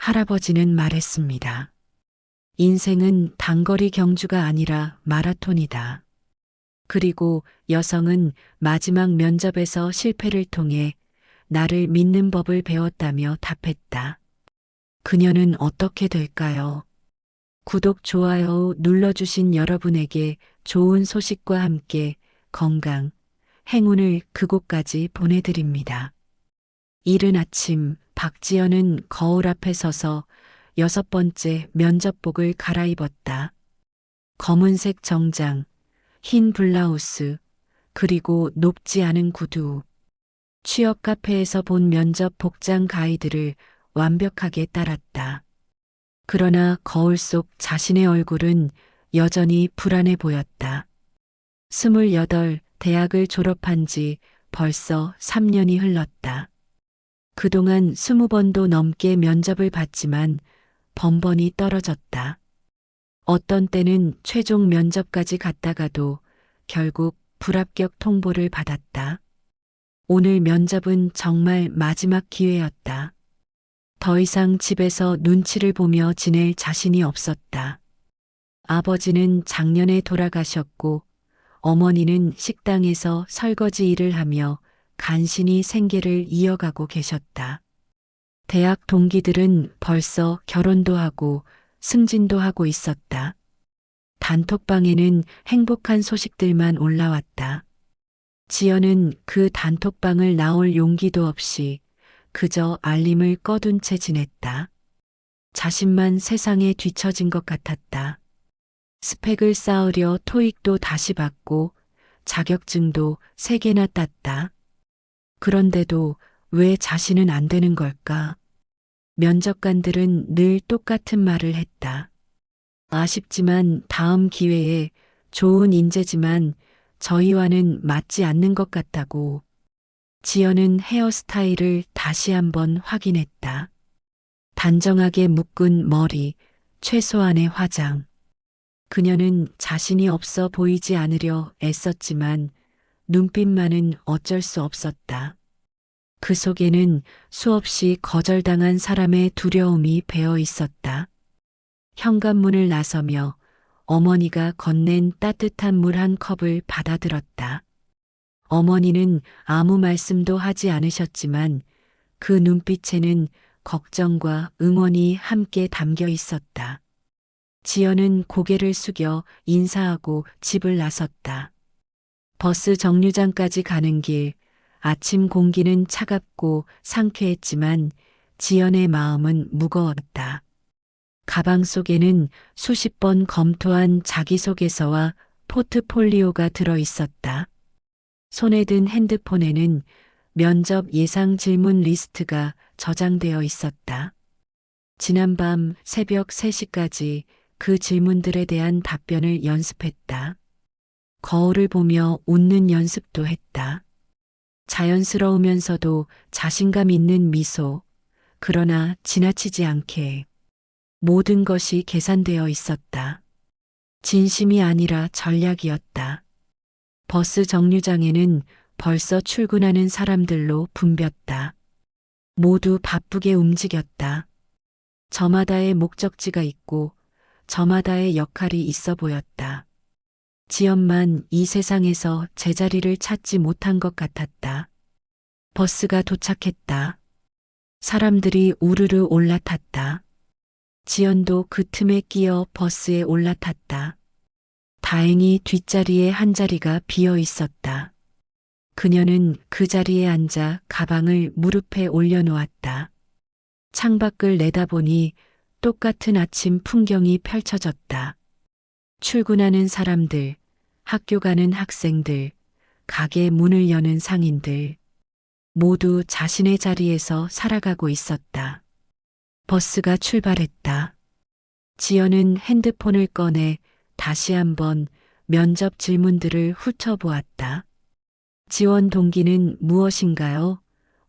할아버지는 말했습니다. 인생은 단거리 경주가 아니라 마라톤이다. 그리고 여성은 마지막 면접에서 실패를 통해 나를 믿는 법을 배웠다며 답했다. 그녀는 어떻게 될까요? 구독, 좋아요 눌러주신 여러분에게 좋은 소식과 함께 건강, 행운을 그곳까지 보내드립니다. 이른 아침 박지연은 거울 앞에 서서 6번째 면접복을 갈아입었다. 검은색 정장, 흰 블라우스, 그리고 높지 않은 구두. 취업 카페에서 본 면접 복장 가이드를 완벽하게 따랐다. 그러나 거울 속 자신의 얼굴은 여전히 불안해 보였다. 28, 대학을 졸업한 지 벌써 3년이 흘렀다. 그동안 20번도 넘게 면접을 봤지만 번번이 떨어졌다. 어떤 때는 최종 면접까지 갔다가도 결국 불합격 통보를 받았다. 오늘 면접은 정말 마지막 기회였다. 더 이상 집에서 눈치를 보며 지낼 자신이 없었다. 아버지는 작년에 돌아가셨고 어머니는 식당에서 설거지 일을 하며 간신히 생계를 이어가고 계셨다. 대학 동기들은 벌써 결혼도 하고 승진도 하고 있었다. 단톡방에는 행복한 소식들만 올라왔다. 지연은 그 단톡방을 나올 용기도 없이 그저 알림을 꺼둔 채 지냈다. 자신만 세상에 뒤처진 것 같았다. 스펙을 쌓으려 토익도 다시 받고 자격증도 3개나 땄다. 그런데도 왜 자신은 안 되는 걸까? 면접관들은 늘 똑같은 말을 했다. 아쉽지만 다음 기회에 좋은 인재지만 저희와는 맞지 않는 것 같다고. 지연은 헤어스타일을 다시 한번 확인했다. 단정하게 묶은 머리, 최소한의 화장. 그녀는 자신이 없어 보이지 않으려 애썼지만 눈빛만은 어쩔 수 없었다. 그 속에는 수없이 거절당한 사람의 두려움이 배어 있었다. 현관문을 나서며 어머니가 건넨 따뜻한 물 한 컵을 받아들었다. 어머니는 아무 말씀도 하지 않으셨지만 그 눈빛에는 걱정과 응원이 함께 담겨 있었다. 지연은 고개를 숙여 인사하고 집을 나섰다. 버스 정류장까지 가는 길, 아침 공기는 차갑고 상쾌했지만 지연의 마음은 무거웠다. 가방 속에는 수십 번 검토한 자기소개서와 포트폴리오가 들어 있었다. 손에 든 핸드폰에는 면접 예상 질문 리스트가 저장되어 있었다. 지난밤 새벽 3시까지 그 질문들에 대한 답변을 연습했다. 거울을 보며 웃는 연습도 했다. 자연스러우면서도 자신감 있는 미소, 그러나 지나치지 않게. 모든 것이 계산되어 있었다. 진심이 아니라 전략이었다. 버스 정류장에는 벌써 출근하는 사람들로 붐볐다. 모두 바쁘게 움직였다. 저마다의 목적지가 있고 저마다의 역할이 있어 보였다. 지연만 이 세상에서 제자리를 찾지 못한 것 같았다. 버스가 도착했다. 사람들이 우르르 올라탔다. 지연도 그 틈에 끼어 버스에 올라탔다. 다행히 뒷자리에 한 자리가 비어 있었다. 그녀는 그 자리에 앉아 가방을 무릎에 올려놓았다. 창밖을 내다보니 똑같은 아침 풍경이 펼쳐졌다. 출근하는 사람들, 학교 가는 학생들, 가게 문을 여는 상인들, 모두 자신의 자리에서 살아가고 있었다. 버스가 출발했다. 지연은 핸드폰을 꺼내 다시 한번 면접 질문들을 훑어보았다. 지원 동기는 무엇인가요?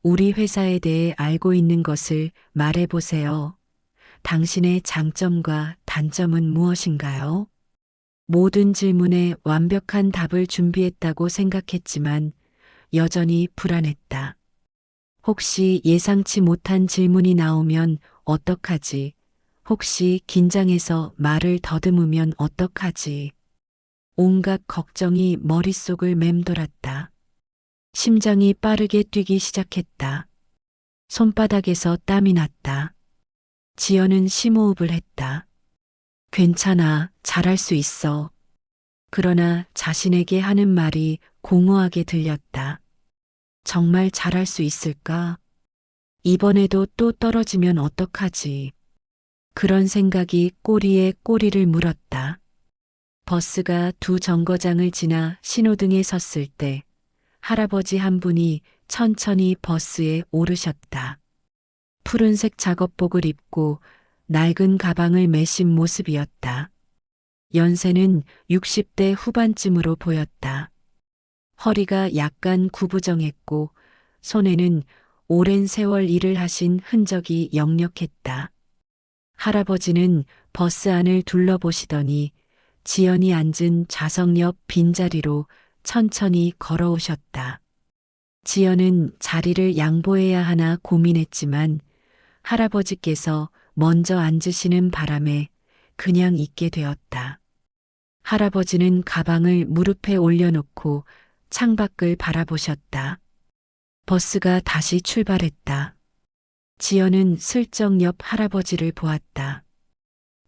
우리 회사에 대해 알고 있는 것을 말해보세요. 당신의 장점과 단점은 무엇인가요? 모든 질문에 완벽한 답을 준비했다고 생각했지만 여전히 불안했다. 혹시 예상치 못한 질문이 나오면 어떡하지? 혹시 긴장해서 말을 더듬으면 어떡하지? 온갖 걱정이 머릿속을 맴돌았다. 심장이 빠르게 뛰기 시작했다. 손바닥에서 땀이 났다. 지연은 심호흡을 했다. 괜찮아, 잘할 수 있어. 그러나 자신에게 하는 말이 공허하게 들렸다. 정말 잘할 수 있을까? 이번에도 또 떨어지면 어떡하지? 그런 생각이 꼬리에 꼬리를 물었다. 버스가 두 정거장을 지나 신호등에 섰을 때 할아버지 한 분이 천천히 버스에 오르셨다. 푸른색 작업복을 입고 낡은 가방을 메신 모습이었다. 연세는 60대 후반쯤으로 보였다. 허리가 약간 구부정했고 손에는 오랜 세월 일을 하신 흔적이 역력했다. 할아버지는 버스 안을 둘러보시더니 지연이 앉은 좌석 옆 빈자리로 천천히 걸어오셨다. 지연은 자리를 양보해야 하나 고민했지만 할아버지께서 먼저 앉으시는 바람에 그냥 있게 되었다. 할아버지는 가방을 무릎에 올려놓고 창밖을 바라보셨다. 버스가 다시 출발했다. 지연은 슬쩍 옆 할아버지를 보았다.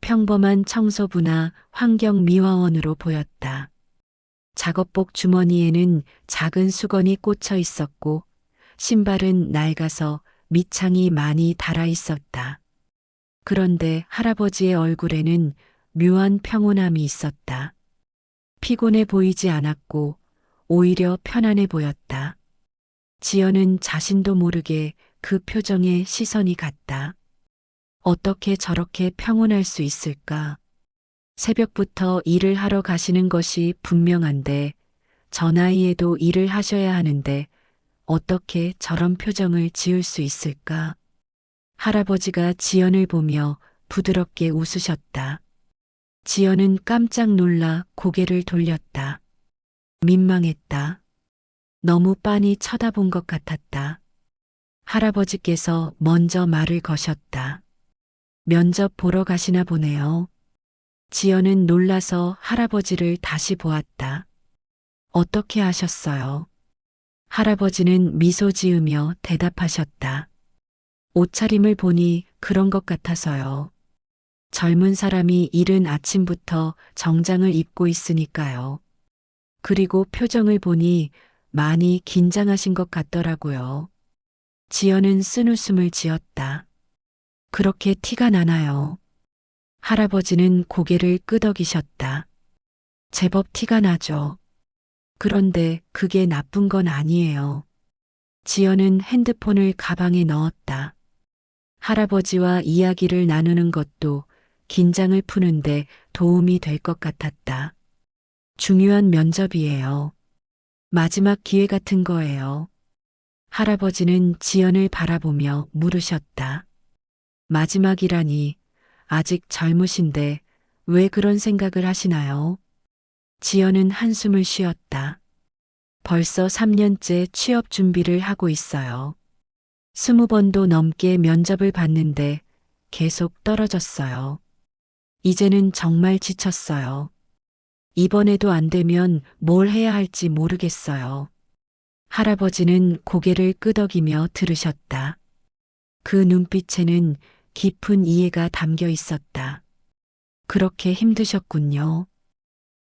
평범한 청소부나 환경미화원으로 보였다. 작업복 주머니에는 작은 수건이 꽂혀 있었고 신발은 낡아서 밑창이 많이 달아 있었다. 그런데 할아버지의 얼굴에는 묘한 평온함이 있었다. 피곤해 보이지 않았고 오히려 편안해 보였다. 지연은 자신도 모르게 그 표정에 시선이 갔다. 어떻게 저렇게 평온할 수 있을까? 새벽부터 일을 하러 가시는 것이 분명한데 저 나이에도 일을 하셔야 하는데 어떻게 저런 표정을 지을 수 있을까? 할아버지가 지연을 보며 부드럽게 웃으셨다. 지연은 깜짝 놀라 고개를 돌렸다. 민망했다. 너무 빤히 쳐다본 것 같았다. 할아버지께서 먼저 말을 거셨다. 면접 보러 가시나 보네요. 지연은 놀라서 할아버지를 다시 보았다. 어떻게 하셨어요? 할아버지는 미소 지으며 대답하셨다. 옷차림을 보니 그런 것 같아서요. 젊은 사람이 이른 아침부터 정장을 입고 있으니까요. 그리고 표정을 보니 많이 긴장하신 것 같더라고요. 지연은 쓴웃음을 지었다. 그렇게 티가 나나요? 할아버지는 고개를 끄덕이셨다. 제법 티가 나죠. 그런데 그게 나쁜 건 아니에요. 지연은 핸드폰을 가방에 넣었다. 할아버지와 이야기를 나누는 것도 긴장을 푸는데 도움이 될 것 같았다. 중요한 면접이에요. 마지막 기회 같은 거예요. 할아버지는 지연을 바라보며 물으셨다. 마지막이라니 아직 젊으신데 왜 그런 생각을 하시나요? 지연은 한숨을 쉬었다. 벌써 3년째 취업 준비를 하고 있어요. 20번도 넘게 면접을 봤는데 계속 떨어졌어요. 이제는 정말 지쳤어요. 이번에도 안 되면 뭘 해야 할지 모르겠어요. 할아버지는 고개를 끄덕이며 들으셨다. 그 눈빛에는 깊은 이해가 담겨 있었다. 그렇게 힘드셨군요.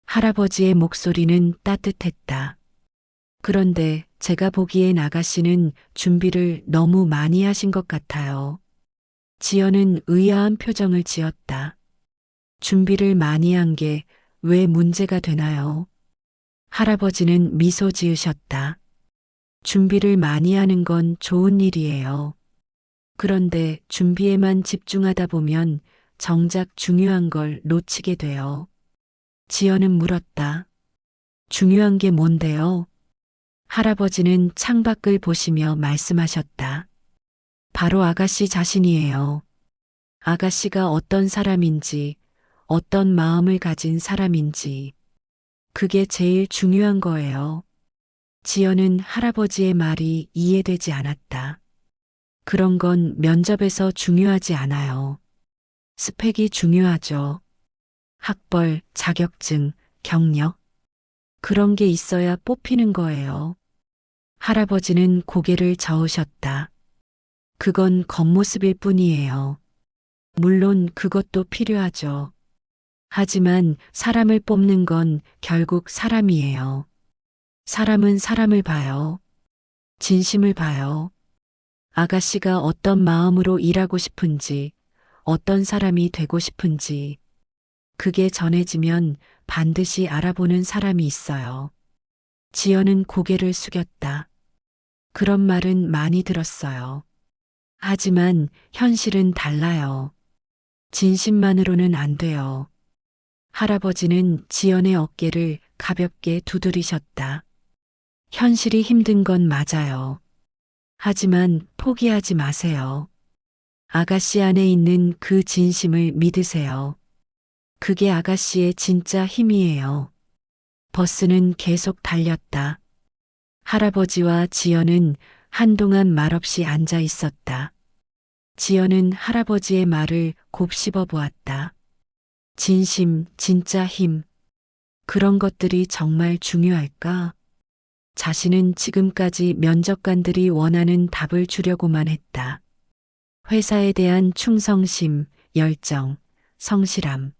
할아버지의 목소리는 따뜻했다. 그런데 제가 보기엔 아가씨는 준비를 너무 많이 하신 것 같아요. 지연은 의아한 표정을 지었다. 준비를 많이 한 게 왜 문제가 되나요? 할아버지는 미소 지으셨다. 준비를 많이 하는 건 좋은 일이에요. 그런데 준비에만 집중하다 보면 정작 중요한 걸 놓치게 돼요. 지연은 물었다. 중요한 게 뭔데요? 할아버지는 창밖을 보시며 말씀하셨다. 바로 아가씨 자신이에요. 아가씨가 어떤 사람인지, 어떤 마음을 가진 사람인지, 그게 제일 중요한 거예요. 지연은 할아버지의 말이 이해되지 않았다. 그런 건 면접에서 중요하지 않아요. 스펙이 중요하죠. 학벌, 자격증, 경력. 그런 게 있어야 뽑히는 거예요. 할아버지는 고개를 저으셨다. 그건 겉모습일 뿐이에요. 물론 그것도 필요하죠. 하지만 사람을 뽑는 건 결국 사람이에요. 사람은 사람을 봐요. 진심을 봐요. 아가씨가 어떤 마음으로 일하고 싶은지, 어떤 사람이 되고 싶은지, 그게 전해지면 반드시 알아보는 사람이 있어요. 지연은 고개를 숙였다. 그런 말은 많이 들었어요. 하지만 현실은 달라요. 진심만으로는 안 돼요. 할아버지는 지연의 어깨를 가볍게 두드리셨다. 현실이 힘든 건 맞아요. 하지만 포기하지 마세요. 아가씨 안에 있는 그 진심을 믿으세요. 그게 아가씨의 진짜 힘이에요. 버스는 계속 달렸다. 할아버지와 지연은 한동안 말없이 앉아 있었다. 지연은 할아버지의 말을 곱씹어 보았다. 진심, 진짜 힘. 그런 것들이 정말 중요할까? 자신은 지금까지 면접관들이 원하는 답을 주려고만 했다. 회사에 대한 충성심, 열정, 성실함.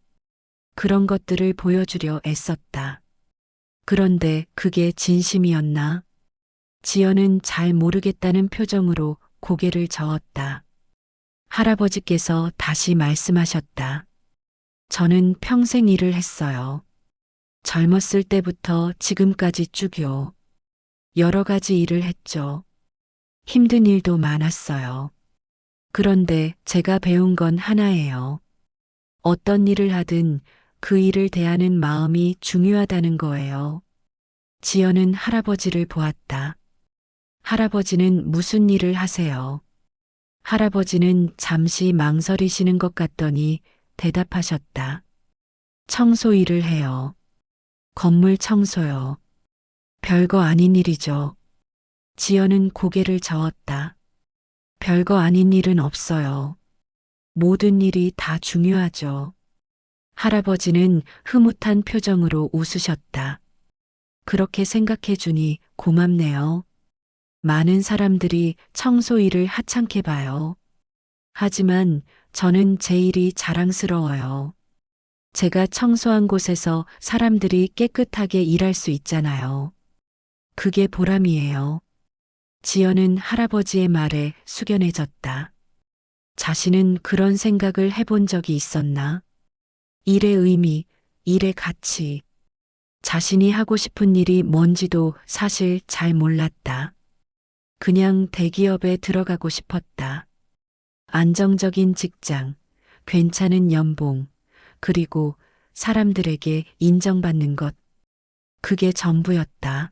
그런 것들을 보여주려 애썼다. 그런데 그게 진심이었나? 지연은 잘 모르겠다는 표정으로 고개를 저었다. 할아버지께서 다시 말씀하셨다. 저는 평생 일을 했어요. 젊었을 때부터 지금까지 쭉요. 여러 가지 일을 했죠. 힘든 일도 많았어요. 그런데 제가 배운 건 하나예요. 어떤 일을 하든 그 일을 대하는 마음이 중요하다는 거예요. 지연은 할아버지를 보았다. 할아버지는 무슨 일을 하세요? 할아버지는 잠시 망설이시는 것 같더니 대답하셨다. 청소 일을 해요. 건물 청소요. 별거 아닌 일이죠. 지연은 고개를 저었다. 별거 아닌 일은 없어요. 모든 일이 다 중요하죠. 할아버지는 흐뭇한 표정으로 웃으셨다. 그렇게 생각해 주니 고맙네요. 많은 사람들이 청소 일을 하찮게 봐요. 하지만 저는 제 일이 자랑스러워요. 제가 청소한 곳에서 사람들이 깨끗하게 일할 수 있잖아요. 그게 보람이에요. 지연은 할아버지의 말에 숙연해졌다. 자신은 그런 생각을 해본 적이 있었나? 일의 의미, 일의 가치. 자신이 하고 싶은 일이 뭔지도 사실 잘 몰랐다. 그냥 대기업에 들어가고 싶었다. 안정적인 직장, 괜찮은 연봉, 그리고 사람들에게 인정받는 것. 그게 전부였다.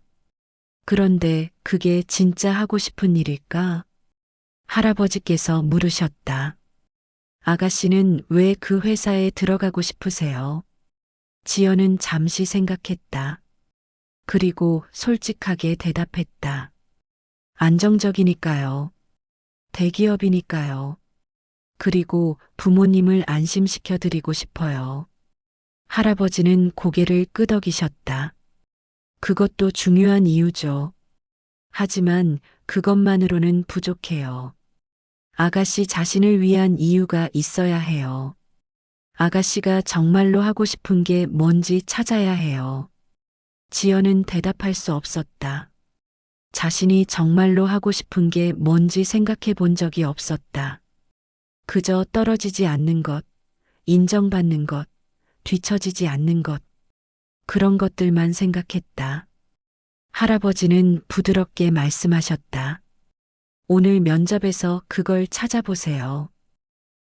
그런데 그게 진짜 하고 싶은 일일까? 할아버지께서 물으셨다. 아가씨는 왜 그 회사에 들어가고 싶으세요? 지연은 잠시 생각했다. 그리고 솔직하게 대답했다. 안정적이니까요. 대기업이니까요. 그리고 부모님을 안심시켜 드리고 싶어요. 할아버지는 고개를 끄덕이셨다. 그것도 중요한 이유죠. 하지만 그것만으로는 부족해요. 아가씨 자신을 위한 이유가 있어야 해요. 아가씨가 정말로 하고 싶은 게 뭔지 찾아야 해요. 지연은 대답할 수 없었다. 자신이 정말로 하고 싶은 게 뭔지 생각해 본 적이 없었다. 그저 떨어지지 않는 것, 인정받는 것, 뒤처지지 않는 것, 그런 것들만 생각했다. 할아버지는 부드럽게 말씀하셨다. 오늘 면접에서 그걸 찾아보세요.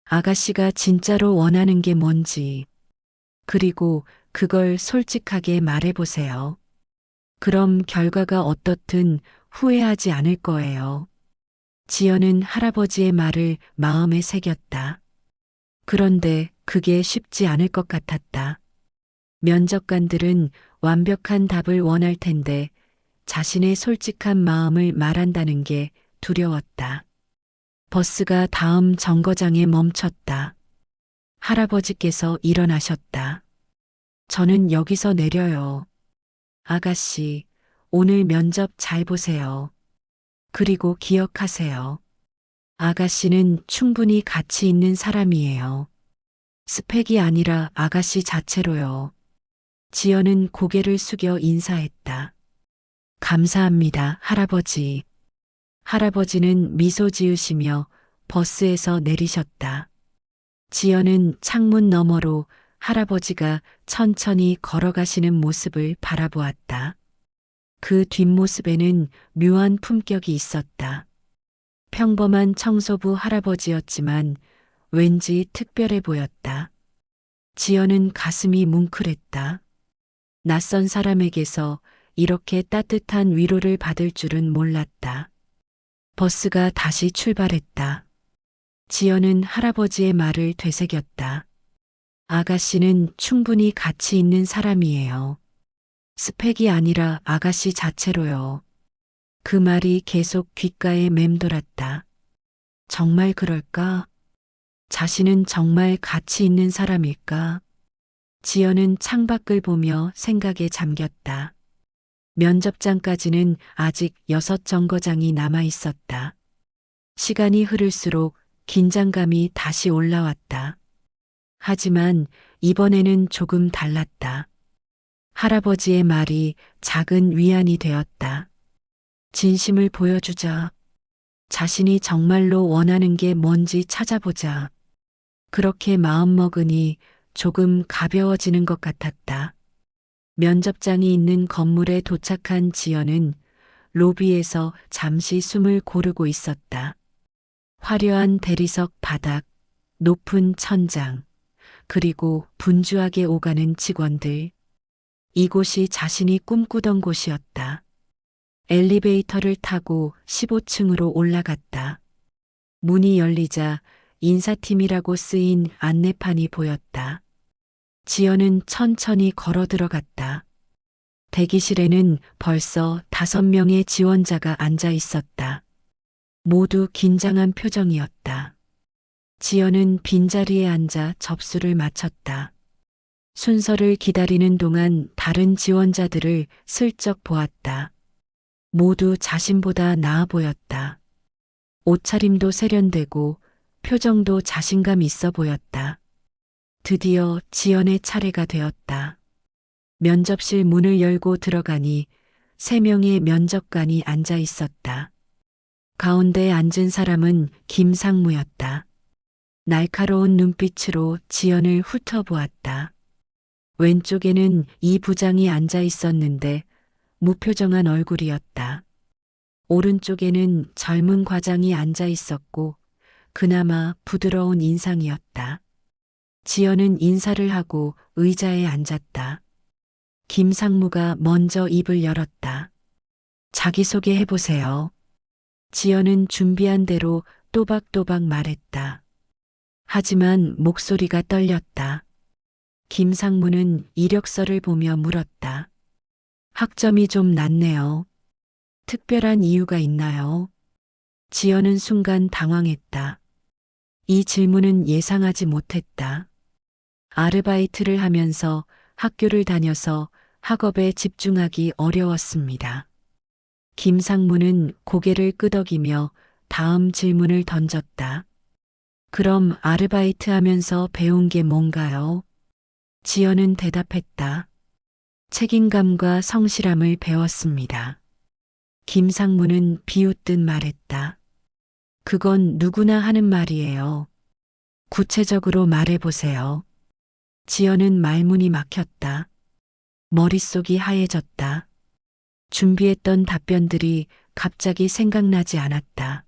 아가씨가 진짜로 원하는 게 뭔지, 그리고 그걸 솔직하게 말해보세요. 그럼 결과가 어떻든 후회하지 않을 거예요. 지연은 할아버지의 말을 마음에 새겼다. 그런데 그게 쉽지 않을 것 같았다. 면접관들은 완벽한 답을 원할 텐데 자신의 솔직한 마음을 말한다는 게 두려웠다. 버스가 다음 정거장에 멈췄다. 할아버지께서 일어나셨다. 저는 여기서 내려요. 아가씨, 오늘 면접 잘 보세요. 그리고 기억하세요. 아가씨는 충분히 가치 있는 사람이에요. 스펙이 아니라 아가씨 자체로요. 지연은 고개를 숙여 인사했다. 감사합니다, 할아버지. 할아버지는 미소 지으시며 버스에서 내리셨다. 지연은 창문 너머로 할아버지가 천천히 걸어가시는 모습을 바라보았다. 그 뒷모습에는 묘한 품격이 있었다. 평범한 청소부 할아버지였지만 왠지 특별해 보였다. 지연은 가슴이 뭉클했다. 낯선 사람에게서 이렇게 따뜻한 위로를 받을 줄은 몰랐다. 버스가 다시 출발했다. 지연은 할아버지의 말을 되새겼다. 아가씨는 충분히 가치 있는 사람이에요. 스펙이 아니라 아가씨 자체로요. 그 말이 계속 귓가에 맴돌았다. 정말 그럴까? 자신은 정말 가치 있는 사람일까? 지연은 창밖을 보며 생각에 잠겼다. 면접장까지는 아직 6정거장이 남아 있었다. 시간이 흐를수록 긴장감이 다시 올라왔다. 하지만 이번에는 조금 달랐다. 할아버지의 말이 작은 위안이 되었다. 진심을 보여주자. 자신이 정말로 원하는 게 뭔지 찾아보자. 그렇게 마음먹으니 조금 가벼워지는 것 같았다. 면접장이 있는 건물에 도착한 지연은 로비에서 잠시 숨을 고르고 있었다. 화려한 대리석 바닥, 높은 천장, 그리고 분주하게 오가는 직원들. 이곳이 자신이 꿈꾸던 곳이었다. 엘리베이터를 타고 15층으로 올라갔다. 문이 열리자 인사팀이라고 쓰인 안내판이 보였다. 지연은 천천히 걸어 들어갔다. 대기실에는 벌써 5명의 지원자가 앉아 있었다. 모두 긴장한 표정이었다. 지연은 빈자리에 앉아 접수를 마쳤다. 순서를 기다리는 동안 다른 지원자들을 슬쩍 보았다. 모두 자신보다 나아 보였다. 옷차림도 세련되고 표정도 자신감 있어 보였다. 드디어 지연의 차례가 되었다. 면접실 문을 열고 들어가니 3명의 면접관이 앉아 있었다. 가운데 앉은 사람은 김상무였다. 날카로운 눈빛으로 지연을 훑어보았다. 왼쪽에는 이 부장이 앉아 있었는데 무표정한 얼굴이었다. 오른쪽에는 젊은 과장이 앉아 있었고 그나마 부드러운 인상이었다. 지연은 인사를 하고 의자에 앉았다. 김상무가 먼저 입을 열었다. 자기소개 해보세요. 지연은 준비한 대로 또박또박 말했다. 하지만 목소리가 떨렸다. 김상무는 이력서를 보며 물었다. 학점이 좀 낮네요. 특별한 이유가 있나요? 지연은 순간 당황했다. 이 질문은 예상하지 못했다. 아르바이트를 하면서 학교를 다녀서 학업에 집중하기 어려웠습니다. 김상무는 고개를 끄덕이며 다음 질문을 던졌다. 그럼 아르바이트 하면서 배운 게 뭔가요? 지연은 대답했다. 책임감과 성실함을 배웠습니다. 김상무는 비웃듯 말했다. 그건 누구나 하는 말이에요. 구체적으로 말해보세요. 지연은 말문이 막혔다. 머릿속이 하얘졌다. 준비했던 답변들이 갑자기 생각나지 않았다.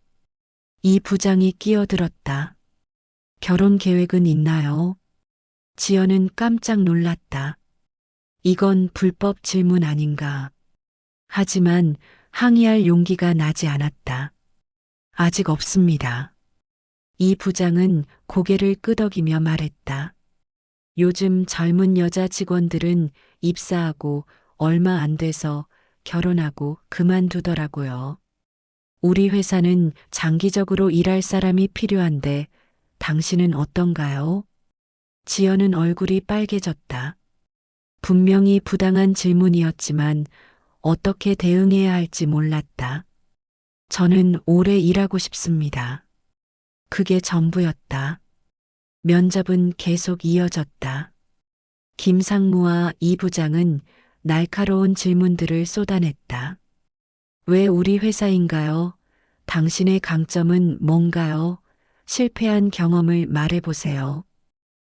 이 부장이 끼어들었다. 결혼 계획은 있나요? 지연은 깜짝 놀랐다. 이건 불법 질문 아닌가. 하지만 항의할 용기가 나지 않았다. 아직 없습니다. 이 부장은 고개를 끄덕이며 말했다. 요즘 젊은 여자 직원들은 입사하고 얼마 안 돼서 결혼하고 그만두더라고요. 우리 회사는 장기적으로 일할 사람이 필요한데 당신은 어떤가요? 지연은 얼굴이 빨개졌다. 분명히 부당한 질문이었지만 어떻게 대응해야 할지 몰랐다. 저는 오래 일하고 싶습니다. 그게 전부였다. 면접은 계속 이어졌다. 김상무와 이 부장은 날카로운 질문들을 쏟아냈다. 왜 우리 회사인가요? 당신의 강점은 뭔가요? 실패한 경험을 말해보세요.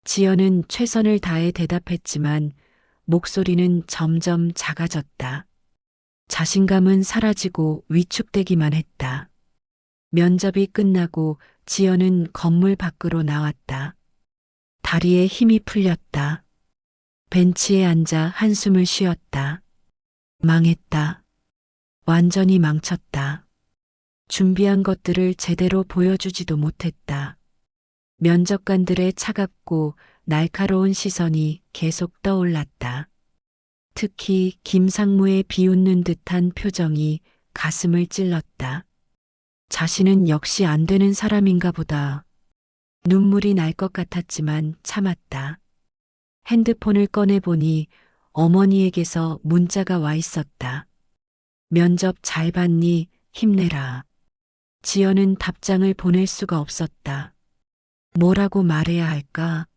지연은 최선을 다해 대답했지만 목소리는 점점 작아졌다. 자신감은 사라지고 위축되기만 했다. 면접이 끝나고 지연은 건물 밖으로 나왔다. 다리에 힘이 풀렸다. 벤치에 앉아 한숨을 쉬었다. 망했다. 완전히 망쳤다. 준비한 것들을 제대로 보여주지도 못했다. 면접관들의 차갑고 날카로운 시선이 계속 떠올랐다. 특히 김상무의 비웃는 듯한 표정이 가슴을 찔렀다. 자신은 역시 안 되는 사람인가 보다. 눈물이 날 것 같았지만 참았다. 핸드폰을 꺼내보니 어머니에게서 문자가 와 있었다. 면접 잘 봤니? 힘내라. 지연은 답장을 보낼 수가 없었다. 뭐라고 말해야 할까?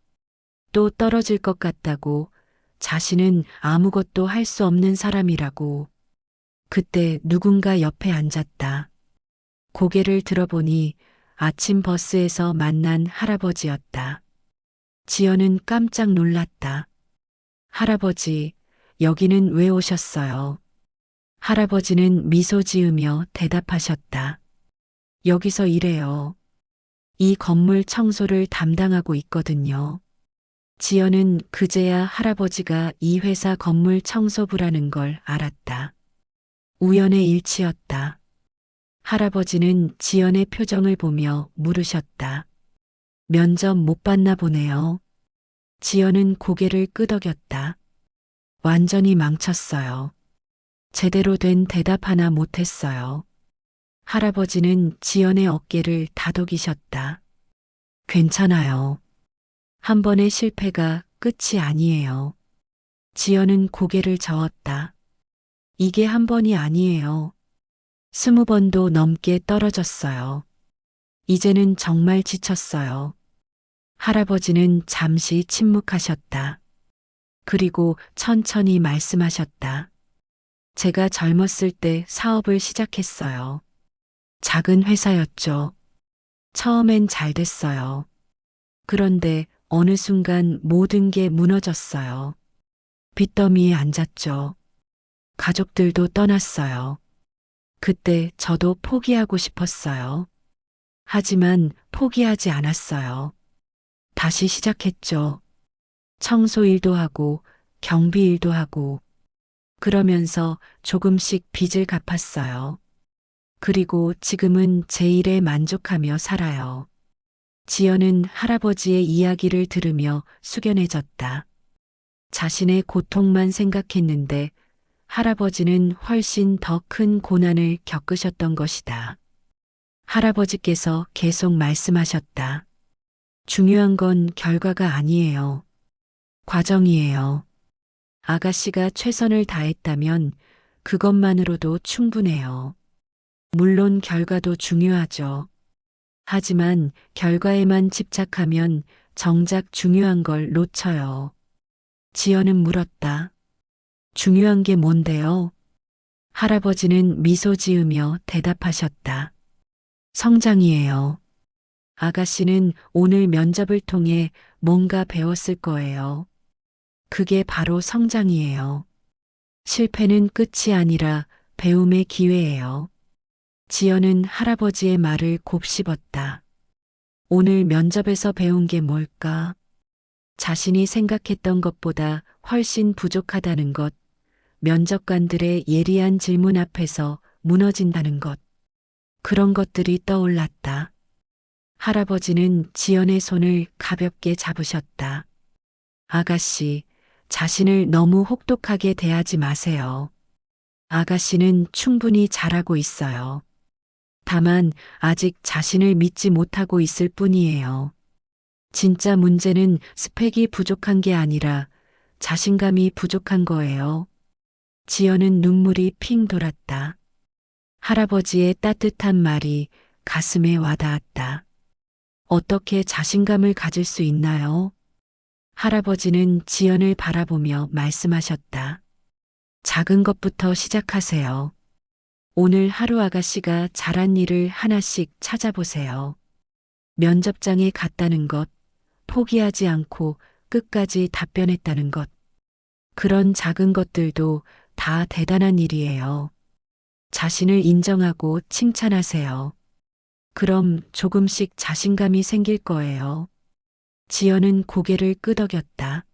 또 떨어질 것 같다고, 자신은 아무것도 할 수 없는 사람이라고. 그때 누군가 옆에 앉았다. 고개를 들어보니 아침 버스에서 만난 할아버지였다. 지연은 깜짝 놀랐다. 할아버지, 여기는 왜 오셨어요? 할아버지는 미소 지으며 대답하셨다. 여기서 일해요. 이 건물 청소를 담당하고 있거든요. 지연은 그제야 할아버지가 이 회사 건물 청소부라는 걸 알았다. 우연의 일치였다. 할아버지는 지연의 표정을 보며 물으셨다. 면접 못 봤나 보네요. 지연은 고개를 끄덕였다. 완전히 망쳤어요. 제대로 된 대답 하나 못했어요. 할아버지는 지연의 어깨를 다독이셨다. 괜찮아요. 한 번의 실패가 끝이 아니에요. 지연은 고개를 저었다. 이게 한 번이 아니에요. 20번도 넘게 떨어졌어요. 이제는 정말 지쳤어요. 할아버지는 잠시 침묵하셨다. 그리고 천천히 말씀하셨다. 제가 젊었을 때 사업을 시작했어요. 작은 회사였죠. 처음엔 잘 됐어요. 그런데 어느 순간 모든 게 무너졌어요. 빚더미에 앉았죠. 가족들도 떠났어요. 그때 저도 포기하고 싶었어요. 하지만 포기하지 않았어요. 다시 시작했죠. 청소 일도 하고 경비 일도 하고 그러면서 조금씩 빚을 갚았어요. 그리고 지금은 제 일에 만족하며 살아요. 지연은 할아버지의 이야기를 들으며 숙연해졌다. 자신의 고통만 생각했는데 할아버지는 훨씬 더 큰 고난을 겪으셨던 것이다. 할아버지께서 계속 말씀하셨다. 중요한 건 결과가 아니에요. 과정이에요. 아가씨가 최선을 다했다면 그것만으로도 충분해요. 물론 결과도 중요하죠. 하지만 결과에만 집착하면 정작 중요한 걸 놓쳐요. 지연은 물었다. 중요한 게 뭔데요? 할아버지는 미소 지으며 대답하셨다. 성장이에요. 아가씨는 오늘 면접을 통해 뭔가 배웠을 거예요. 그게 바로 성장이에요. 실패는 끝이 아니라 배움의 기회예요. 지연은 할아버지의 말을 곱씹었다. 오늘 면접에서 배운 게 뭘까? 자신이 생각했던 것보다 훨씬 부족하다는 것, 면접관들의 예리한 질문 앞에서 무너진다는 것, 그런 것들이 떠올랐다. 할아버지는 지연의 손을 가볍게 잡으셨다. 아가씨, 자신을 너무 혹독하게 대하지 마세요. 아가씨는 충분히 잘하고 있어요. 다만 아직 자신을 믿지 못하고 있을 뿐이에요. 진짜 문제는 스펙이 부족한 게 아니라 자신감이 부족한 거예요. 지연은 눈물이 핑 돌았다. 할아버지의 따뜻한 말이 가슴에 와닿았다. 어떻게 자신감을 가질 수 있나요? 할아버지는 지연을 바라보며 말씀하셨다. 작은 것부터 시작하세요. 오늘 하루 아가씨가 잘한 일을 하나씩 찾아보세요. 면접장에 갔다는 것, 포기하지 않고 끝까지 답변했다는 것. 그런 작은 것들도 다 대단한 일이에요. 자신을 인정하고 칭찬하세요. 그럼 조금씩 자신감이 생길 거예요. 지연은 고개를 끄덕였다.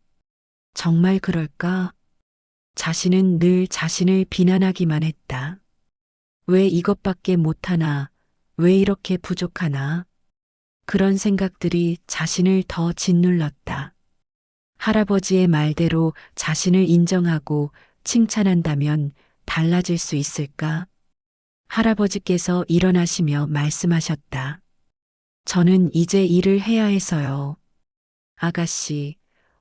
정말 그럴까? 자신은 늘 자신을 비난하기만 했다. 왜 이것밖에 못하나? 왜 이렇게 부족하나? 그런 생각들이 자신을 더 짓눌렀다. 할아버지의 말대로 자신을 인정하고 칭찬한다면 달라질 수 있을까? 할아버지께서 일어나시며 말씀하셨다. 저는 이제 일을 해야 해서요. 아가씨,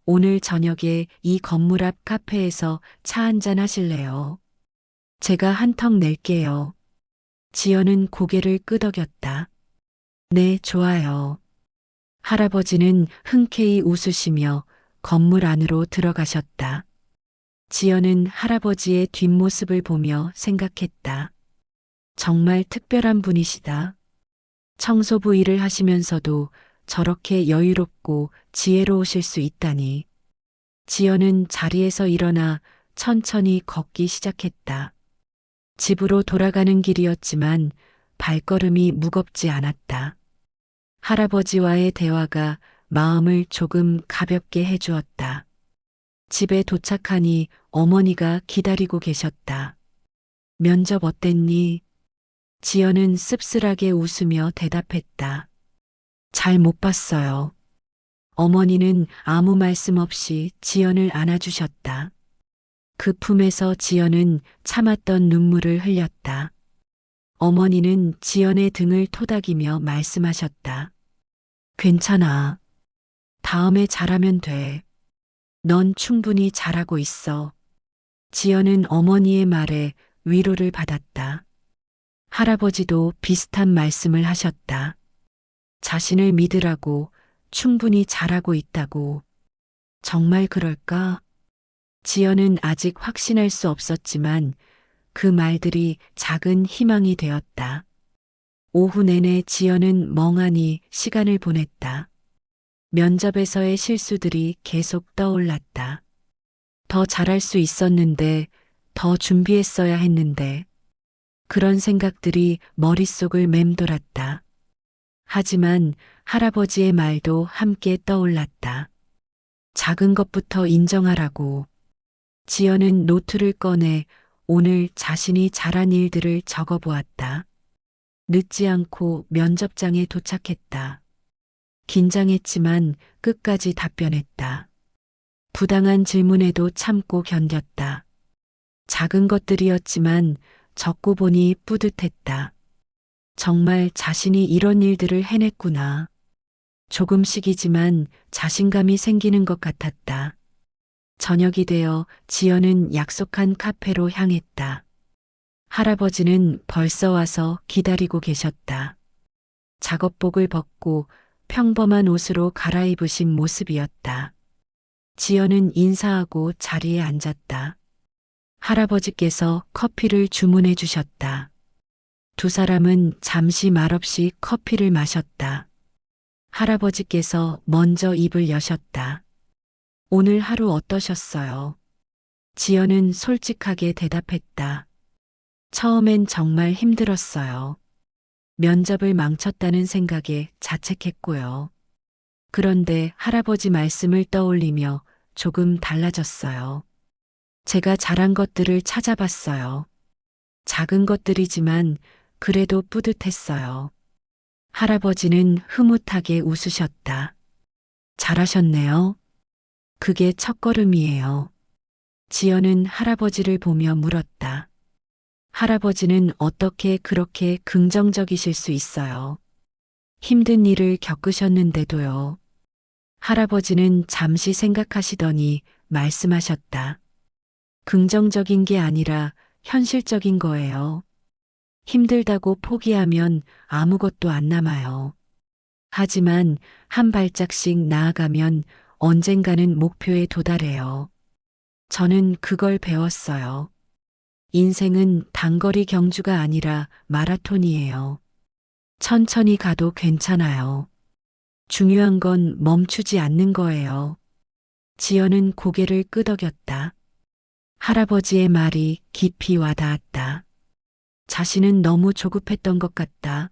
오늘 저녁에 이 건물 앞 카페에서 차 한잔 하실래요? 제가 한턱 낼게요. 지연은 고개를 끄덕였다. 네, 좋아요. 할아버지는 흔쾌히 웃으시며 건물 안으로 들어가셨다. 지연은 할아버지의 뒷모습을 보며 생각했다. 정말 특별한 분이시다. 청소부 일을 하시면서도 저렇게 여유롭고 지혜로우실 수 있다니. 지연은 자리에서 일어나 천천히 걷기 시작했다. 집으로 돌아가는 길이었지만 발걸음이 무겁지 않았다. 할아버지와의 대화가 마음을 조금 가볍게 해주었다. 집에 도착하니 어머니가 기다리고 계셨다. 면접 어땠니? 지연은 씁쓸하게 웃으며 대답했다. 잘 못 봤어요. 어머니는 아무 말씀 없이 지연을 안아주셨다. 그 품에서 지연은 참았던 눈물을 흘렸다. 어머니는 지연의 등을 토닥이며 말씀하셨다. 괜찮아. 다음에 잘하면 돼. 넌 충분히 잘하고 있어. 지연은 어머니의 말에 위로를 받았다. 할아버지도 비슷한 말씀을 하셨다. 자신을 믿으라고, 충분히 잘하고 있다고. 정말 그럴까? 지연은 아직 확신할 수 없었지만 그 말들이 작은 희망이 되었다. 오후 내내 지연은 멍하니 시간을 보냈다. 면접에서의 실수들이 계속 떠올랐다. 더 잘할 수 있었는데, 더 준비했어야 했는데, 그런 생각들이 머릿속을 맴돌았다. 하지만 할아버지의 말도 함께 떠올랐다. 작은 것부터 인정하라고. 지연은 노트를 꺼내 오늘 자신이 잘한 일들을 적어보았다. 늦지 않고 면접장에 도착했다. 긴장했지만 끝까지 답변했다. 부당한 질문에도 참고 견뎠다. 작은 것들이었지만 적고 보니 뿌듯했다. 정말 자신이 이런 일들을 해냈구나. 조금씩이지만 자신감이 생기는 것 같았다. 저녁이 되어 지연은 약속한 카페로 향했다. 할아버지는 벌써 와서 기다리고 계셨다. 작업복을 벗고 평범한 옷으로 갈아입으신 모습이었다. 지연은 인사하고 자리에 앉았다. 할아버지께서 커피를 주문해 주셨다. 두 사람은 잠시 말없이 커피를 마셨다. 할아버지께서 먼저 입을 여셨다. 오늘 하루 어떠셨어요? 지연은 솔직하게 대답했다. 처음엔 정말 힘들었어요. 면접을 망쳤다는 생각에 자책했고요. 그런데 할아버지 말씀을 떠올리며 조금 달라졌어요. 제가 잘한 것들을 찾아봤어요. 작은 것들이지만 그래도 뿌듯했어요. 할아버지는 흐뭇하게 웃으셨다. 잘하셨네요. 그게 첫걸음이에요. 지연은 할아버지를 보며 물었다. 할아버지는 어떻게 그렇게 긍정적이실 수 있어요? 힘든 일을 겪으셨는데도요. 할아버지는 잠시 생각하시더니 말씀하셨다. 긍정적인 게 아니라 현실적인 거예요. 힘들다고 포기하면 아무것도 안 남아요. 하지만 한 발짝씩 나아가면 언젠가는 목표에 도달해요. 저는 그걸 배웠어요. 인생은 단거리 경주가 아니라 마라톤이에요. 천천히 가도 괜찮아요. 중요한 건 멈추지 않는 거예요. 지연은 고개를 끄덕였다. 할아버지의 말이 깊이 와닿았다. 자신은 너무 조급했던 것 같다.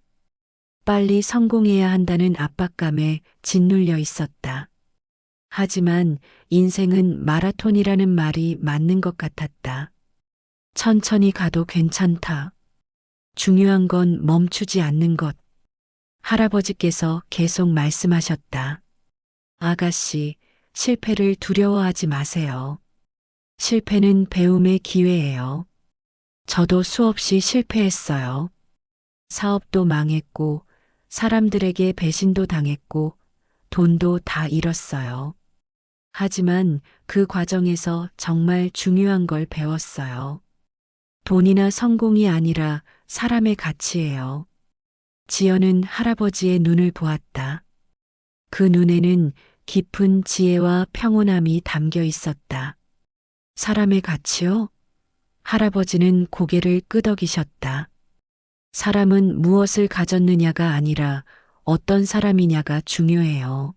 빨리 성공해야 한다는 압박감에 짓눌려 있었다. 하지만 인생은 마라톤이라는 말이 맞는 것 같았다. 천천히 가도 괜찮다. 중요한 건 멈추지 않는 것. 할아버지께서 계속 말씀하셨다. 아가씨, 실패를 두려워하지 마세요. 실패는 배움의 기회예요. 저도 수없이 실패했어요. 사업도 망했고, 사람들에게 배신도 당했고, 돈도 다 잃었어요. 하지만 그 과정에서 정말 중요한 걸 배웠어요. 돈이나 성공이 아니라 사람의 가치예요. 지연은 할아버지의 눈을 보았다. 그 눈에는 깊은 지혜와 평온함이 담겨 있었다. 사람의 가치요? 할아버지는 고개를 끄덕이셨다. 사람은 무엇을 가졌느냐가 아니라 어떤 사람이냐가 중요해요.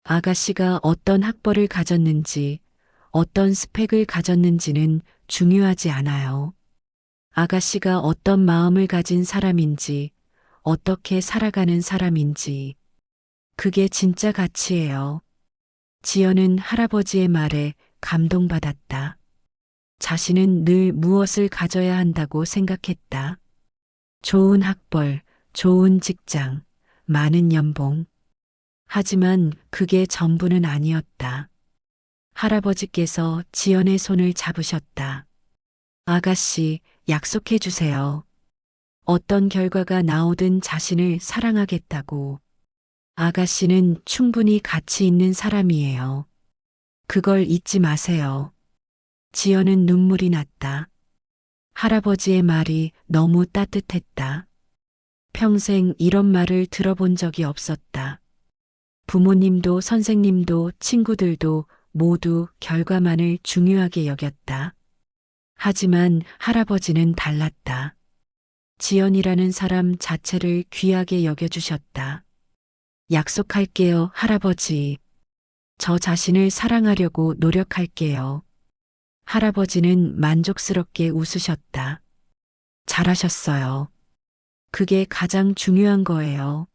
아가씨가 어떤 학벌을 가졌는지, 어떤 스펙을 가졌는지는 중요하지 않아요. 아가씨가 어떤 마음을 가진 사람인지, 어떻게 살아가는 사람인지, 그게 진짜 가치예요. 지연은 할아버지의 말에 감동받았다. 자신은 늘 무엇을 가져야 한다고 생각했다. 좋은 학벌, 좋은 직장, 많은 연봉. 하지만 그게 전부는 아니었다. 할아버지께서 지연의 손을 잡으셨다. 아가씨, 약속해 주세요. 어떤 결과가 나오든 자신을 사랑하겠다고. 아가씨는 충분히 가치 있는 사람이에요. 그걸 잊지 마세요. 지연은 눈물이 났다. 할아버지의 말이 너무 따뜻했다. 평생 이런 말을 들어본 적이 없었다. 부모님도 선생님도 친구들도 모두 결과만을 중요하게 여겼다. 하지만 할아버지는 달랐다. 지연이라는 사람 자체를 귀하게 여겨주셨다. 약속할게요, 할아버지. 저 자신을 사랑하려고 노력할게요. 할아버지는 만족스럽게 웃으셨다. 잘하셨어요. 그게 가장 중요한 거예요.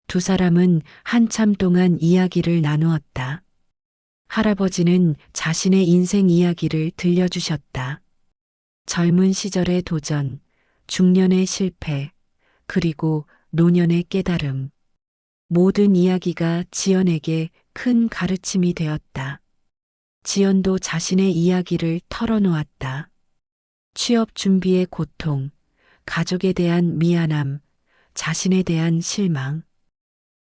두 사람은 한참 동안 이야기를 나누었다. 할아버지는 자신의 인생 이야기를 들려주셨다. 젊은 시절의 도전, 중년의 실패, 그리고 노년의 깨달음. 모든 이야기가 지연에게 큰 가르침이 되었다. 지연도 자신의 이야기를 털어놓았다. 취업 준비의 고통, 가족에 대한 미안함, 자신에 대한 실망.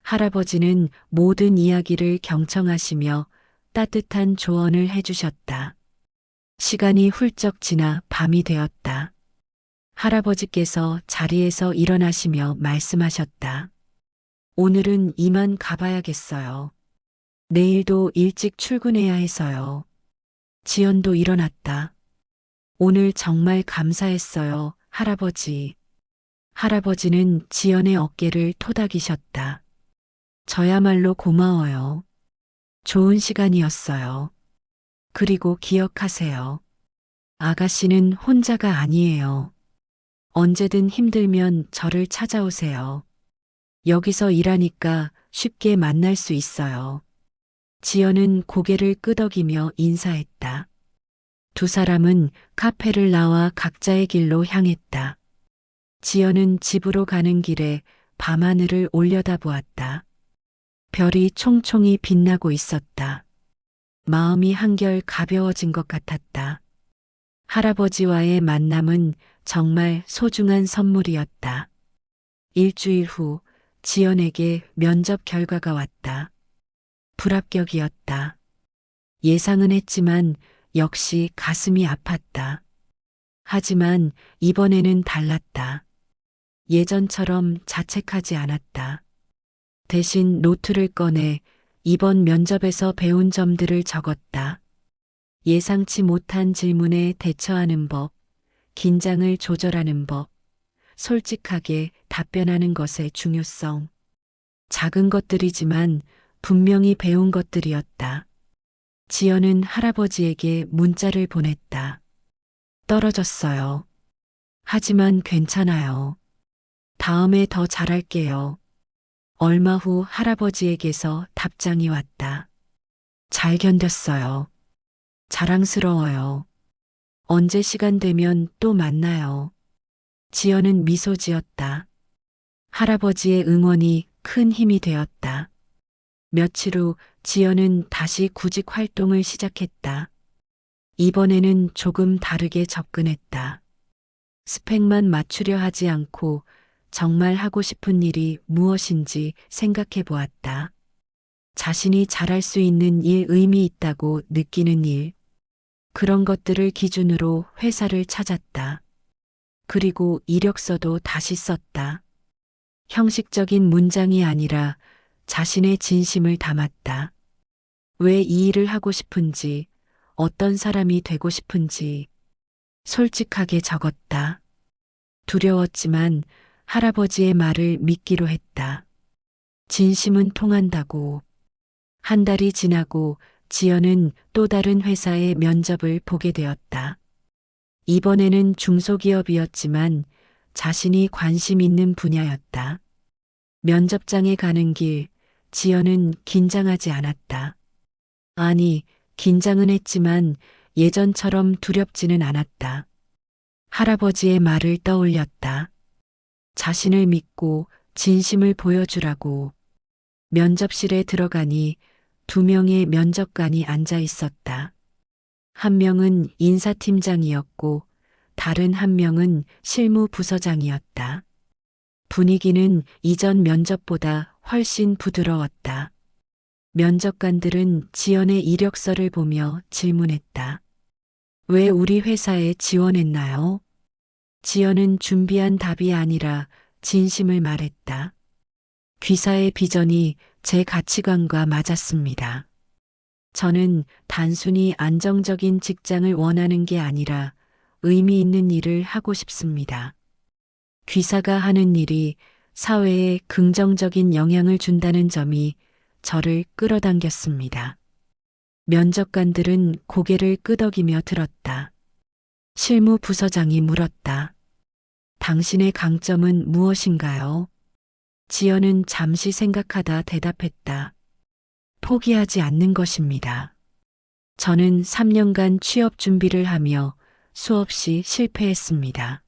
할아버지는 모든 이야기를 경청하시며 따뜻한 조언을 해주셨다. 시간이 훌쩍 지나 밤이 되었다. 할아버지께서 자리에서 일어나시며 말씀하셨다. 오늘은 이만 가봐야겠어요. 내일도 일찍 출근해야 해서요. 지연도 일어났다. 오늘 정말 감사했어요, 할아버지. 할아버지는 지연의 어깨를 토닥이셨다. 저야말로 고마워요. 좋은 시간이었어요. 그리고 기억하세요. 아가씨는 혼자가 아니에요. 언제든 힘들면 저를 찾아오세요. 여기서 일하니까 쉽게 만날 수 있어요. 지연은 고개를 끄덕이며 인사했다. 두 사람은 카페를 나와 각자의 길로 향했다. 지연은 집으로 가는 길에 밤하늘을 올려다보았다. 별이 총총히 빛나고 있었다. 마음이 한결 가벼워진 것 같았다. 할아버지와의 만남은 정말 소중한 선물이었다. 일주일 후 지연에게 면접 결과가 왔다. 불합격이었다. 예상은 했지만 역시 가슴이 아팠다. 하지만 이번에는 달랐다. 예전처럼 자책하지 않았다. 대신 노트를 꺼내 이번 면접에서 배운 점들을 적었다. 예상치 못한 질문에 대처하는 법, 긴장을 조절하는 법, 솔직하게 답변하는 것의 중요성. 작은 것들이지만 분명히 배운 것들이었다. 지연은 할아버지에게 문자를 보냈다. 떨어졌어요. 하지만 괜찮아요. 다음에 더 잘할게요. 얼마 후 할아버지에게서 답장이 왔다. 잘 견뎠어요. 자랑스러워요. 언제 시간 되면 또 만나요. 지연은 미소 지었다. 할아버지의 응원이 큰 힘이 되었다. 며칠 후 지연은 다시 구직 활동을 시작했다. 이번에는 조금 다르게 접근했다. 스펙만 맞추려 하지 않고 정말 하고 싶은 일이 무엇인지 생각해 보았다. 자신이 잘할 수 있는 일, 의미 있다고 느끼는 일, 그런 것들을 기준으로 회사를 찾았다. 그리고 이력서도 다시 썼다. 형식적인 문장이 아니라 자신의 진심을 담았다. 왜 이 일을 하고 싶은지, 어떤 사람이 되고 싶은지 솔직하게 적었다. 두려웠지만 할아버지의 말을 믿기로 했다. 진심은 통한다고. 한 달이 지나고 지연은 또 다른 회사의 면접을 보게 되었다. 이번에는 중소기업이었지만 자신이 관심 있는 분야였다. 면접장에 가는 길, 지연은 긴장하지 않았다. 아니, 긴장은 했지만 예전처럼 두렵지는 않았다. 할아버지의 말을 떠올렸다. 자신을 믿고 진심을 보여주라고. 면접실에 들어가니 2명의 면접관이 앉아 있었다. 한 명은 인사팀장이었고 다른 한 명은 실무부서장이었다. 분위기는 이전 면접보다 훨씬 부드러웠다. 면접관들은 지연의 이력서를 보며 질문했다. 왜 우리 회사에 지원했나요? 지연은 준비한 답이 아니라 진심을 말했다. 귀사의 비전이 제 가치관과 맞았습니다. 저는 단순히 안정적인 직장을 원하는 게 아니라 의미 있는 일을 하고 싶습니다. 귀사가 하는 일이 사회에 긍정적인 영향을 준다는 점이 저를 끌어당겼습니다. 면접관들은 고개를 끄덕이며 들었다. 실무부서장이 물었다. 당신의 강점은 무엇인가요? 지연은 잠시 생각하다 대답했다. 포기하지 않는 것입니다. 저는 3년간 취업 준비를 하며 수없이 실패했습니다.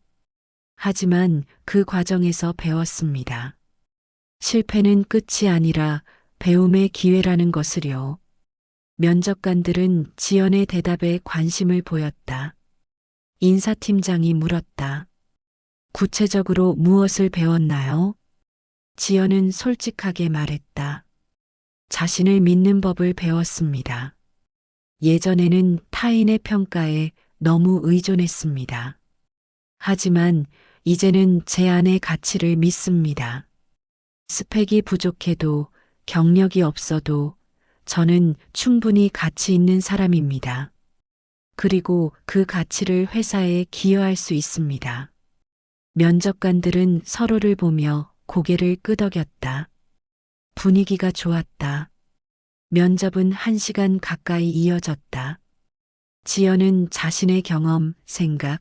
하지만 그 과정에서 배웠습니다. 실패는 끝이 아니라 배움의 기회라는 것을요. 면접관들은 지연의 대답에 관심을 보였다. 인사팀장이 물었다. 구체적으로 무엇을 배웠나요? 지연은 솔직하게 말했다. 자신을 믿는 법을 배웠습니다. 예전에는 타인의 평가에 너무 의존했습니다. 하지만 이제는 제 안의 가치를 믿습니다. 스펙이 부족해도 경력이 없어도 저는 충분히 가치 있는 사람입니다. 그리고 그 가치를 회사에 기여할 수 있습니다. 면접관들은 서로를 보며 고개를 끄덕였다. 분위기가 좋았다. 면접은 1시간 가까이 이어졌다. 지연은 자신의 경험, 생각,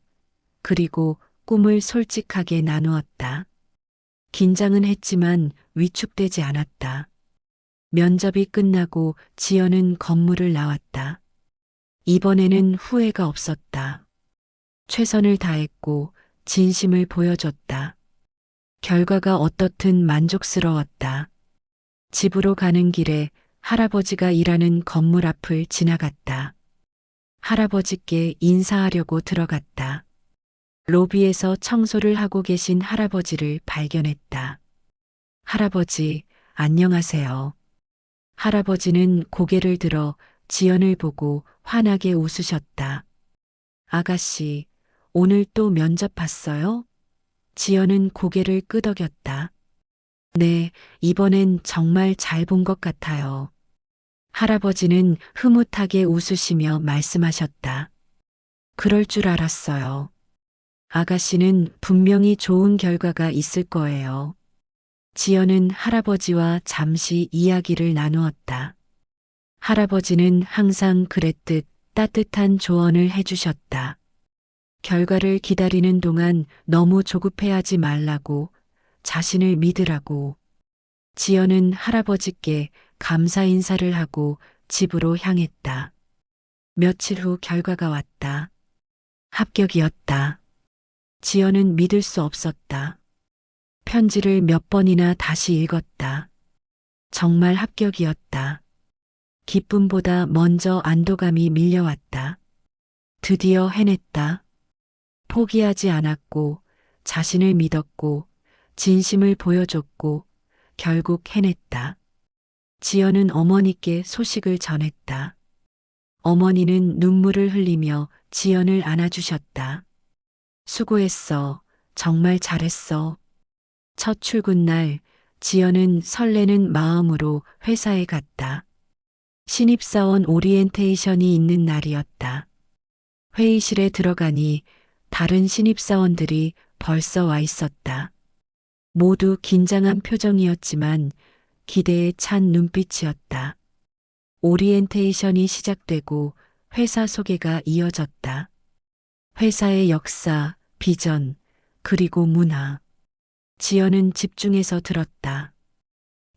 그리고 꿈을 솔직하게 나누었다. 긴장은 했지만 위축되지 않았다. 면접이 끝나고 지연은 건물을 나왔다. 이번에는 후회가 없었다. 최선을 다했고 진심을 보여줬다. 결과가 어떻든 만족스러웠다. 집으로 가는 길에 할아버지가 일하는 건물 앞을 지나갔다. 할아버지께 인사하려고 들어갔다. 로비에서 청소를 하고 계신 할아버지를 발견했다. 할아버지, 안녕하세요. 할아버지는 고개를 들어 지연을 보고 환하게 웃으셨다. 아가씨, 오늘 또 면접 봤어요? 지연은 고개를 끄덕였다. 네, 이번엔 정말 잘 본 것 같아요. 할아버지는 흐뭇하게 웃으시며 말씀하셨다. 그럴 줄 알았어요. 아가씨는 분명히 좋은 결과가 있을 거예요. 지연은 할아버지와 잠시 이야기를 나누었다. 할아버지는 항상 그랬듯 따뜻한 조언을 해주셨다. 결과를 기다리는 동안 너무 조급해하지 말라고, 자신을 믿으라고. 지연은 할아버지께 감사 인사를 하고 집으로 향했다. 며칠 후 결과가 왔다. 합격이었다. 지연은 믿을 수 없었다. 편지를 몇 번이나 다시 읽었다. 정말 합격이었다. 기쁨보다 먼저 안도감이 밀려왔다. 드디어 해냈다. 포기하지 않았고, 자신을 믿었고, 진심을 보여줬고, 결국 해냈다. 지연은 어머니께 소식을 전했다. 어머니는 눈물을 흘리며 지연을 안아주셨다. 수고했어. 정말 잘했어. 첫 출근 날, 지연은 설레는 마음으로 회사에 갔다. 신입사원 오리엔테이션이 있는 날이었다. 회의실에 들어가니 다른 신입사원들이 벌써 와 있었다. 모두 긴장한 표정이었지만 기대에 찬 눈빛이었다. 오리엔테이션이 시작되고 회사 소개가 이어졌다. 회사의 역사, 비전, 그리고 문화. 지연은 집중해서 들었다.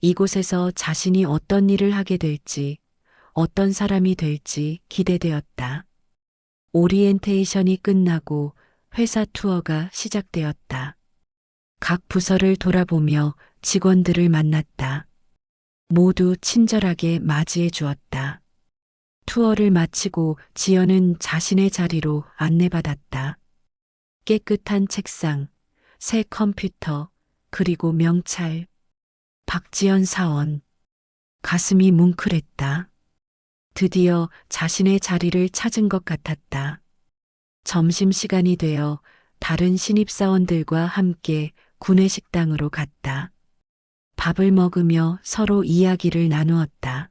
이곳에서 자신이 어떤 일을 하게 될지, 어떤 사람이 될지 기대되었다. 오리엔테이션이 끝나고 회사 투어가 시작되었다. 각 부서를 돌아보며 직원들을 만났다. 모두 친절하게 맞이해 주었다. 투어를 마치고 지연은 자신의 자리로 안내받았다. 깨끗한 책상, 새 컴퓨터, 그리고 명찰. 박지연 사원. 가슴이 뭉클했다. 드디어 자신의 자리를 찾은 것 같았다. 점심시간이 되어 다른 신입사원들과 함께 구내식당으로 갔다. 밥을 먹으며 서로 이야기를 나누었다.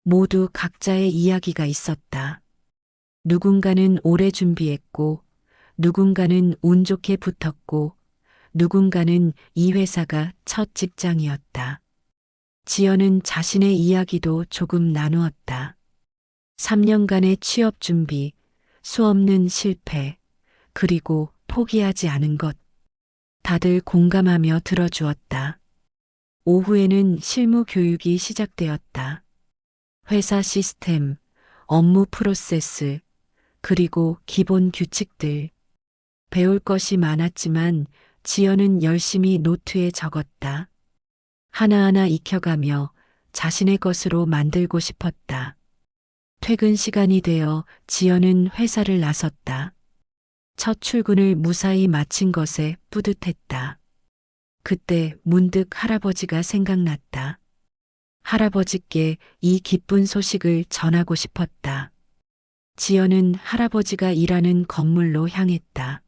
모두 각자의 이야기가 있었다. 누군가는 오래 준비했고, 누군가는 운 좋게 붙었고, 누군가는 이 회사가 첫 직장이었다. 지연은 자신의 이야기도 조금 나누었다. 3년간의 취업 준비, 수없는 실패, 그리고 포기하지 않은 것. 다들 공감하며 들어주었다. 오후에는 실무 교육이 시작되었다. 회사 시스템, 업무 프로세스, 그리고 기본 규칙들. 배울 것이 많았지만 지연은 열심히 노트에 적었다. 하나하나 익혀가며 자신의 것으로 만들고 싶었다. 퇴근 시간이 되어 지연은 회사를 나섰다. 첫 출근을 무사히 마친 것에 뿌듯했다. 그때 문득 할아버지가 생각났다. 할아버지께 이 기쁜 소식을 전하고 싶었다. 지연은 할아버지가 일하는 건물로 향했다.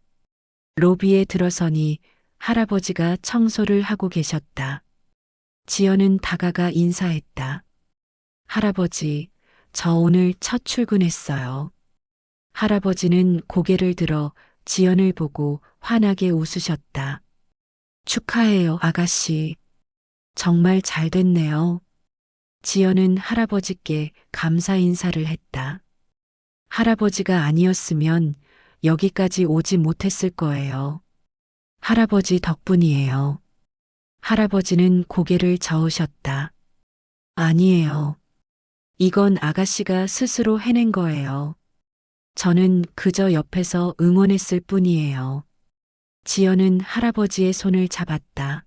로비에 들어서니 할아버지가 청소를 하고 계셨다. 지연은 다가가 인사했다. 할아버지, 저 오늘 첫 출근했어요. 할아버지는 고개를 들어 지연을 보고 환하게 웃으셨다. 축하해요, 아가씨. 정말 잘 됐네요. 지연은 할아버지께 감사 인사를 했다. 할아버지가 아니었으면 여기까지 오지 못했을 거예요. 할아버지 덕분이에요. 할아버지는 고개를 저으셨다. 아니에요. 이건 아가씨가 스스로 해낸 거예요. 저는 그저 옆에서 응원했을 뿐이에요. 지연은 할아버지의 손을 잡았다.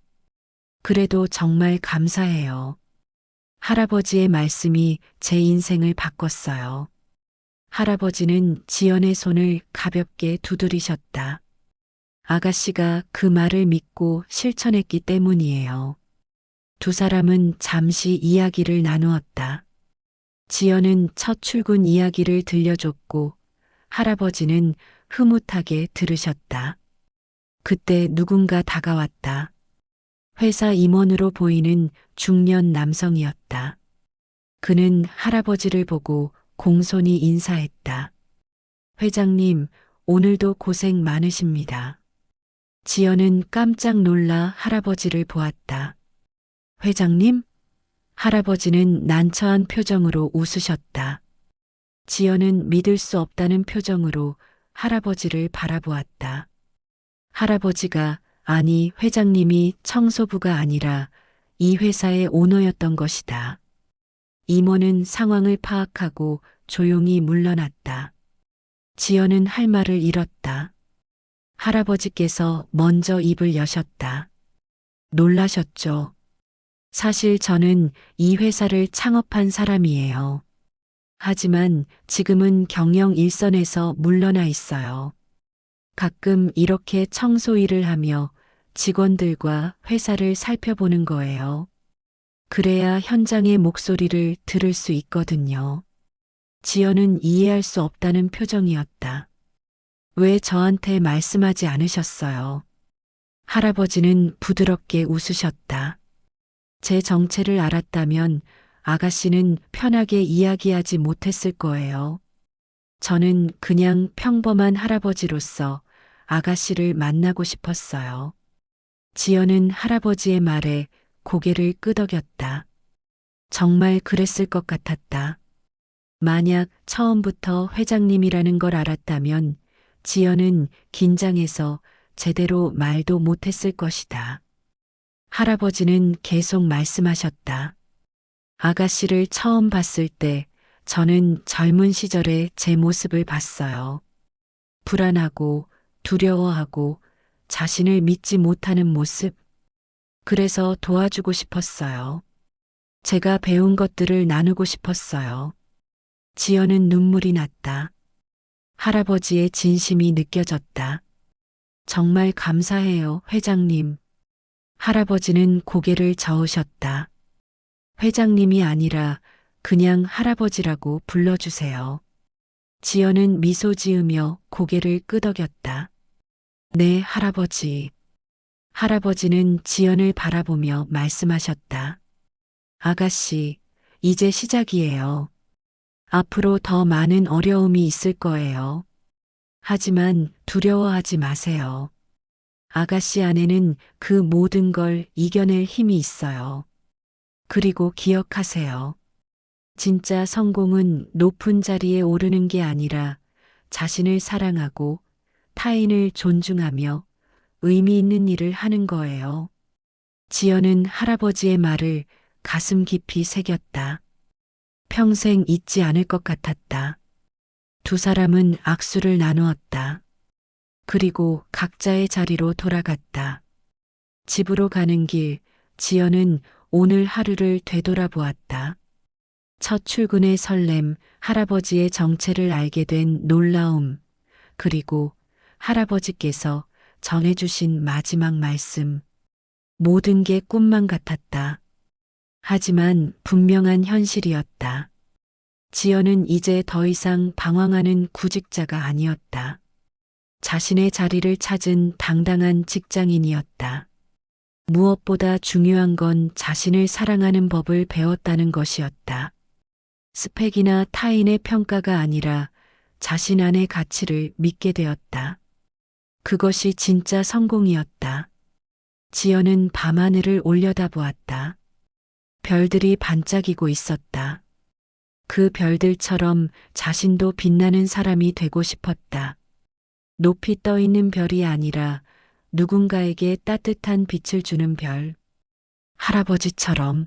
그래도 정말 감사해요. 할아버지의 말씀이 제 인생을 바꿨어요. 할아버지는 지연의 손을 가볍게 두드리셨다. 아가씨가 그 말을 믿고 실천했기 때문이에요. 두 사람은 잠시 이야기를 나누었다. 지연은 첫 출근 이야기를 들려줬고 할아버지는 흐뭇하게 들으셨다. 그때 누군가 다가왔다. 회사 임원으로 보이는 중년 남성이었다. 그는 할아버지를 보고 공손히 인사했다. 회장님, 오늘도 고생 많으십니다. 지연은 깜짝 놀라 할아버지를 보았다. 회장님? 할아버지는 난처한 표정으로 웃으셨다. 지연은 믿을 수 없다는 표정으로 할아버지를 바라보았다. 할아버지가, 아니, 회장님이 청소부가 아니라 이 회사의 오너였던 것이다. 임원은 상황을 파악하고 조용히 물러났다. 지연은 할 말을 잃었다. 할아버지께서 먼저 입을 여셨다. 놀라셨죠? 사실 저는 이 회사를 창업한 사람이에요. 하지만 지금은 경영 일선에서 물러나 있어요. 가끔 이렇게 청소 일을 하며 직원들과 회사를 살펴보는 거예요. 그래야 현장의 목소리를 들을 수 있거든요. 지연은 이해할 수 없다는 표정이었다. 왜 저한테 말씀하지 않으셨어요? 할아버지는 부드럽게 웃으셨다. 제 정체를 알았다면 아가씨는 편하게 이야기하지 못했을 거예요. 저는 그냥 평범한 할아버지로서 아가씨를 만나고 싶었어요. 지연은 할아버지의 말에 고개를 끄덕였다. 정말 그랬을 것 같았다. 만약 처음부터 회장님이라는 걸 알았다면 지연은 긴장해서 제대로 말도 못했을 것이다. 할아버지는 계속 말씀하셨다. 아가씨를 처음 봤을 때 저는 젊은 시절의 제 모습을 봤어요. 불안하고 두려워하고 자신을 믿지 못하는 모습. 그래서 도와주고 싶었어요. 제가 배운 것들을 나누고 싶었어요. 지연은 눈물이 났다. 할아버지의 진심이 느껴졌다. 정말 감사해요, 회장님. 할아버지는 고개를 저으셨다. 회장님이 아니라 그냥 할아버지라고 불러주세요. 지연은 미소 지으며 고개를 끄덕였다. 네, 할아버지. 할아버지는 지연을 바라보며 말씀하셨다. 아가씨, 이제 시작이에요. 앞으로 더 많은 어려움이 있을 거예요. 하지만 두려워하지 마세요. 아가씨 안에는 그 모든 걸 이겨낼 힘이 있어요. 그리고 기억하세요. 진짜 성공은 높은 자리에 오르는 게 아니라 자신을 사랑하고 타인을 존중하며 의미 있는 일을 하는 거예요. 지연은 할아버지의 말을 가슴 깊이 새겼다. 평생 잊지 않을 것 같았다. 두 사람은 악수를 나누었다. 그리고 각자의 자리로 돌아갔다. 집으로 가는 길, 지연은 오늘 하루를 되돌아보았다. 첫 출근의 설렘, 할아버지의 정체를 알게 된 놀라움, 그리고 할아버지께서 전해주신 마지막 말씀. 모든 게 꿈만 같았다. 하지만 분명한 현실이었다. 지연은 이제 더 이상 방황하는 구직자가 아니었다. 자신의 자리를 찾은 당당한 직장인이었다. 무엇보다 중요한 건 자신을 사랑하는 법을 배웠다는 것이었다. 스펙이나 타인의 평가가 아니라 자신 안의 가치를 믿게 되었다. 그것이 진짜 성공이었다. 지연은 밤하늘을 올려다보았다. 별들이 반짝이고 있었다. 그 별들처럼 자신도 빛나는 사람이 되고 싶었다. 높이 떠 있는 별이 아니라 누군가에게 따뜻한 빛을 주는 별. 할아버지처럼.